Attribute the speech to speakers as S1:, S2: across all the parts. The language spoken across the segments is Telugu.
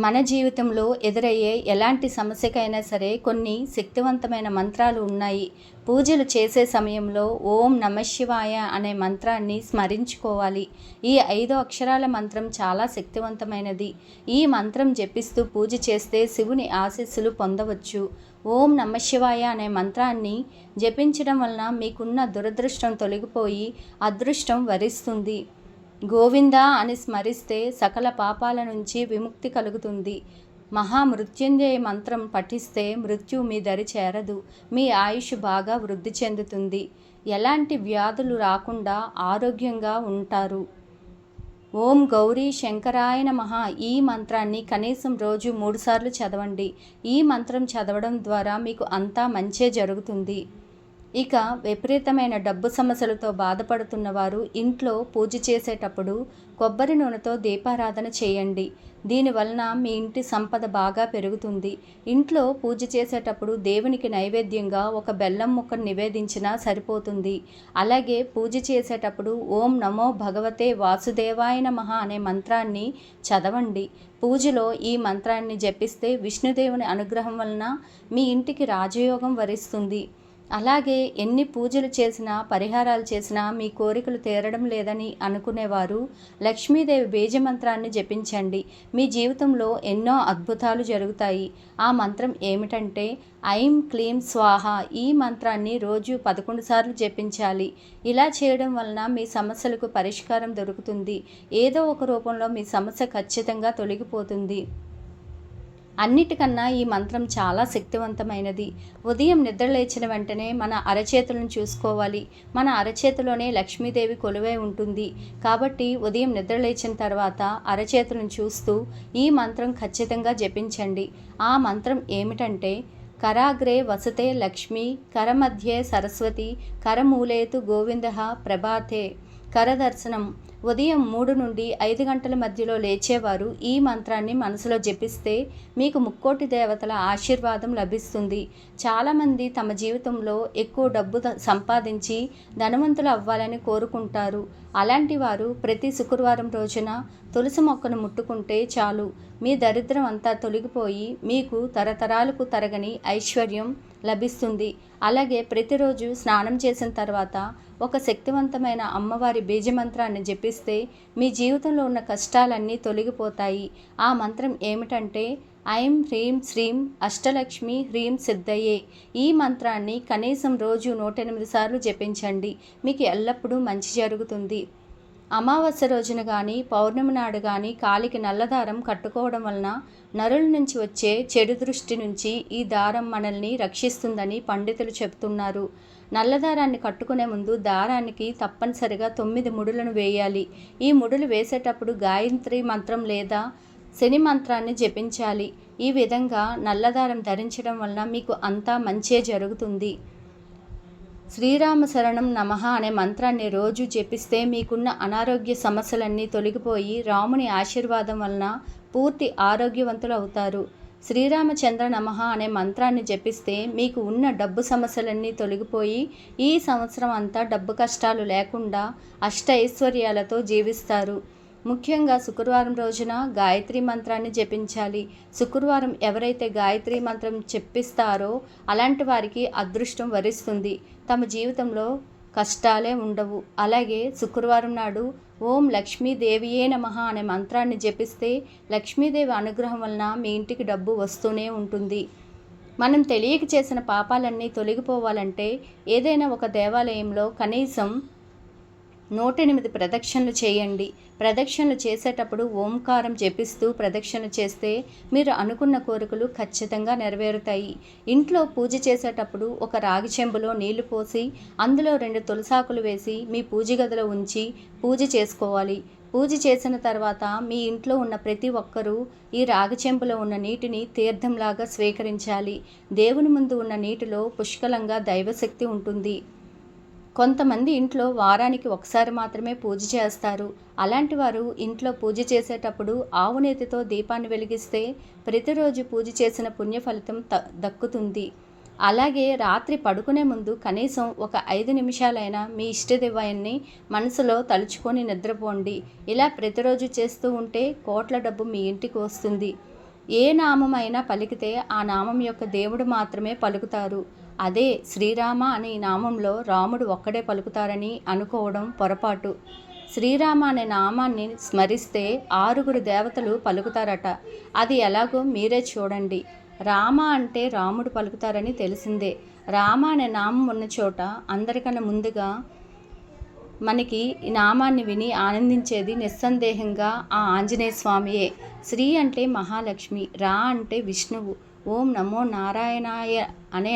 S1: మన జీవితంలో ఎదురయ్యే ఎలాంటి సమస్యకైనా సరే కొన్ని శక్తివంతమైన మంత్రాలు ఉన్నాయి. పూజలు చేసే సమయంలో ఓం నమఃశివాయ అనే మంత్రాన్ని స్మరించుకోవాలి. ఈ 5 అక్షరాల మంత్రం చాలా శక్తివంతమైనది. ఈ మంత్రం జపిస్తూ పూజ చేస్తే శివుని ఆశీస్సులు పొందవచ్చు. ఓం నమఃశివాయ అనే మంత్రాన్ని జపించడం వలన మీకున్న దురదృష్టం తొలగిపోయి అదృష్టం వరిస్తుంది. గోవిందా అని స్మరిస్తే సకల పాపాల నుంచి విముక్తి కలుగుతుంది. మహామృత్యుంజయ మంత్రం పఠిస్తే మృత్యు మీ దరి చేరదు. మీ ఆయుష్ బాగా వృద్ధి చెందుతుంది. ఎలాంటి వ్యాధులు రాకుండా ఆరోగ్యంగా ఉంటారు. ఓం గౌరీ శంకరాయ నమః ఈ మంత్రాన్ని కనీసం రోజు 3 సార్లు చదవండి. ఈ మంత్రం చదవడం ద్వారా మీకు అంతా మంచే జరుగుతుంది. ఇక విపరీతమైన డబ్బు సమస్యలతో బాధపడుతున్న వారు ఇంట్లో పూజ చేసేటప్పుడు కొబ్బరి నూనెతో దీపారాధన చేయండి. దీనివలన మీ ఇంటి సంపద బాగా పెరుగుతుంది. ఇంట్లో పూజ చేసేటప్పుడు దేవునికి నైవేద్యంగా ఒక బెల్లం ముక్కను నివేదించినా సరిపోతుంది. అలాగే పూజ చేసేటప్పుడు ఓం నమో భగవతే వాసుదేవాయ నమః అనే మంత్రాన్ని చదవండి. పూజలో ఈ మంత్రాన్ని జపిస్తే విష్ణుదేవుని అనుగ్రహం వలన మీ ఇంటికి రాజయోగం వరిస్తుంది. అలాగే ఎన్ని పూజలు చేసినా పరిహారాలు చేసినా మీ కోరికలు తీరడం లేదని అనుకునేవారు లక్ష్మీదేవి బీజమంత్రాన్ని జపించండి. మీ జీవితంలో ఎన్నో అద్భుతాలు జరుగుతాయి. ఆ మంత్రం ఏమిటంటే ఐం క్లీం స్వాహ. ఈ మంత్రాన్ని రోజు 11 సార్లు జపించాలి. ఇలా చేయడం వలన మీ సమస్యలకు పరిష్కారం దొరుకుతుంది. ఏదో ఒక రూపంలో మీ సమస్య ఖచ్చితంగా తొలగిపోతుంది. అన్నిటికన్నా ఈ మంత్రం చాలా శక్తివంతమైనది. ఉదయం నిద్రలేచిన వెంటనే మన అరచేతులను చూసుకోవాలి. మన అరచేతిలోనే లక్ష్మీదేవి కొలువై ఉంటుంది. కాబట్టి ఉదయం నిద్రలేచిన తర్వాత అరచేతులను చూస్తూ ఈ మంత్రం ఖచ్చితంగా జపించండి. ఆ మంత్రం ఏమిటంటే కరాగ్రే వసతే లక్ష్మి, కరమధ్యే సరస్వతి, కరమూలేతు గోవిందః ప్రభాతే. కరదర్శనం. ఉదయం 3 నుండి 5 గంటల మధ్యలో లేచేవారు ఈ మంత్రాన్ని మనసులో జపిస్తే మీకు ముక్కోటి దేవతల ఆశీర్వాదం లభిస్తుంది. చాలామంది తమ జీవితంలో ఎక్కువ డబ్బు సంపాదించి ధనవంతులు అవ్వాలని కోరుకుంటారు. అలాంటి వారు ప్రతి శుక్రవారం రోజున తులసి మొక్కను ముట్టుకుంటే చాలు. మీ దరిద్రం అంతా తొలగిపోయి మీకు తరతరాలకు తరగని ఐశ్వర్యం లభిస్తుంది. అలాగే ప్రతిరోజు స్నానం చేసిన తర్వాత ఒక శక్తివంతమైన అమ్మవారి బీజమంత్రాన్ని జపిస్తే మీ జీవితంలో ఉన్న కష్టాలన్నీ తొలగిపోతాయి. ఆ మంత్రం ఏమిటంటే ఐం హ్రీం శ్రీం అష్టలక్ష్మి హ్రీం సిద్ధయే. ఈ మంత్రాన్ని కనీసం రోజు 108 సార్లు జపించండి. మీకు ఎల్లప్పుడూ మంచి జరుగుతుంది. అమావాస్య రోజున కానీ పౌర్ణమి నాడు కానీ కాలికి నల్లదారం కట్టుకోవడం వలన నరుల నుంచి వచ్చే చెడు దృష్టి నుంచి ఈ దారం మనల్ని రక్షిస్తుందని పండితులు చెబుతున్నారు. నల్లదారాన్ని కట్టుకునే ముందు దారానికి తప్పనిసరిగా 9 ముడులను వేయాలి. ఈ ముడులు వేసేటప్పుడు గాయత్రి మంత్రం లేదా శని మంత్రాన్ని జపించాలి. ఈ విధంగా నల్లదారం ధరించడం వలన మీకు అంతా మంచే జరుగుతుంది. శ్రీరామ శరణం నమః అనే మంత్రాన్ని రోజు జపిస్తే మీకున్న అనారోగ్య సమస్యలన్నీ తొలగిపోయి రాముని ఆశీర్వాదం వలన పూర్తి ఆరోగ్యవంతులు అవుతారు. శ్రీరామచంద్ర నమః అనే మంత్రాన్ని జపిస్తే మీకు ఉన్న డబ్బు సమస్యలన్నీ తొలగిపోయి ఈ సంవత్సరం అంతా డబ్బు కష్టాలు లేకుండా అష్టైశ్వర్యాలతో జీవిస్తారు. ముఖ్యంగా శుక్రవారం రోజున గాయత్రి మంత్రాన్ని జపించాలి. శుక్రవారం ఎవరైతే గాయత్రి మంత్రం చెప్పిస్తారో అలాంటి వారికి అదృష్టం వరిస్తుంది. తమ జీవితంలో కష్టాలే ఉండవు. అలాగే శుక్రవారం నాడు ఓం లక్ష్మీదేవియే నమః అనే మంత్రాన్ని జపిస్తే లక్ష్మీదేవి అనుగ్రహం వలన మీ ఇంటికి డబ్బు వస్తూనే ఉంటుంది. మనం తెలియక చేసిన పాపాలన్నీ తొలగిపోవాలంటే ఏదైనా ఒక దేవాలయంలో కనీసం 108 ప్రదక్షిణలు చేయండి. ప్రదక్షిణలు చేసేటప్పుడు ఓంకారం జపిస్తూ ప్రదక్షిణ చేస్తే మీరు అనుకున్న కోరికలు ఖచ్చితంగా నెరవేరుతాయి. ఇంట్లో పూజ చేసేటప్పుడు ఒక రాగి చెంబులో నీళ్లు పోసి అందులో 2 తులసాకులు వేసి మీ పూజ గదిలో ఉంచి పూజ చేసుకోవాలి. పూజ చేసిన తర్వాత మీ ఇంట్లో ఉన్న ప్రతి ఒక్కరూ ఈ రాగి చెంబులో ఉన్న నీటిని తీర్థంలాగా స్వీకరించాలి. దేవుని ముందు ఉన్న నీటిలో పుష్కలంగా దైవశక్తి ఉంటుంది. కొంతమంది ఇంట్లో వారానికి ఒకసారి మాత్రమే పూజ చేస్తారు. అలాంటి వారు ఇంట్లో పూజ చేసేటప్పుడు ఆవు నేతితో దీపాన్ని వెలిగిస్తే ప్రతిరోజు పూజ చేసిన పుణ్య ఫలితం దక్కుతుంది. అలాగే రాత్రి పడుకునే ముందు కనీసం ఒక 5 నిమిషాలైనా మీ ఇష్టదైవాన్ని మనసులో తలుచుకొని నిద్రపోండి. ఇలా ప్రతిరోజు చేస్తూ ఉంటే కోట్ల డబ్బు మీ ఇంటికి వస్తుంది. ఏ నామమైనా పలికితే ఆ నామం యొక్క దేవుడు మాత్రమే పలుకుతారు. అదే శ్రీరామ అనే నామంలో రాముడు ఒక్కడే పలుకుతారని అనుకోవడం పొరపాటు. శ్రీరామ అనే నామాన్ని స్మరిస్తే 6 దేవతలు పలుకుతారట. అది ఎలాగో మీరే చూడండి. రామ అంటే రాముడు పలుకుతారని తెలిసిందే. రామ అనే నామం ఉన్న చోట అందరికన్నా ముందుగా మనకి ఈ నామాన్ని విని ఆనందించేది నిస్సందేహంగా ఆ ఆంజనేయ స్వామియే. శ్రీ అంటే మహాలక్ష్మి, రా అంటే విష్ణువు. ఓం నమో నారాయణాయ అనే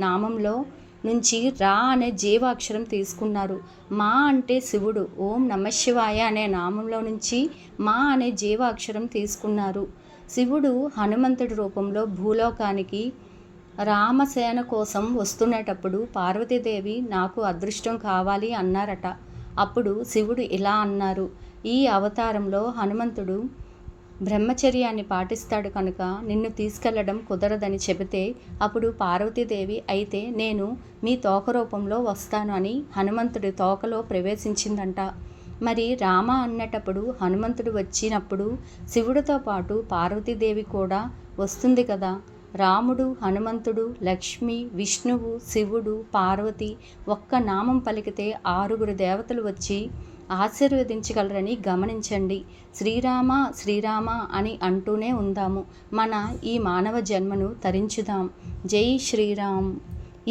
S1: నామంలో నుంచి రా అనే జీవాక్షరం తీసుకున్నారు. మా అంటే శివుడు. ఓం నమశివాయ అనే నామంలో నుంచి మా అనే జీవాక్షరం తీసుకున్నారు. శివుడు హనుమంతుడి రూపంలో భూలోకానికి రామసేన కోసం వస్తున్నటప్పుడు పార్వతీదేవి నాకు అదృష్టం కావాలి అన్నారట. అప్పుడు శివుడు ఇలా అన్నారు, ఈ అవతారంలో హనుమంతుడు బ్రహ్మచర్యాన్ని పాటిస్తాడు కనుక నిన్ను తీసుకెళ్లడం కుదరదని చెబితే అప్పుడు పార్వతీదేవి అయితే నేను మీ తోక రూపంలో వస్తాను అని హనుమంతుడి తోకలో ప్రవేశించిందంట. మరి రామ అన్నటప్పుడు హనుమంతుడు వచ్చినప్పుడు శివుడితో పాటు పార్వతీదేవి కూడా వస్తుంది కదా. రాముడు, హనుమంతుడు, లక్ష్మి, విష్ణువు, శివుడు, పార్వతి ఒక్క నామం పలికితే 6 దేవతలు వచ్చి ఆశీర్వదించగలరని గమనించండి. శ్రీరామ శ్రీరామ అని అంటూనే ఉందాము. మన ఈ మానవ జన్మను తరించుదాం. జై శ్రీరామ్.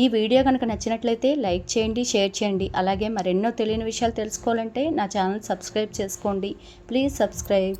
S1: ఈ వీడియో కనుక నచ్చినట్లయితే లైక్ చేయండి, షేర్ చేయండి. అలాగే మరెన్నో తెలియని విషయాలు తెలుసుకోవాలంటే నా ఛానల్ సబ్స్క్రైబ్ చేసుకోండి. Please subscribe.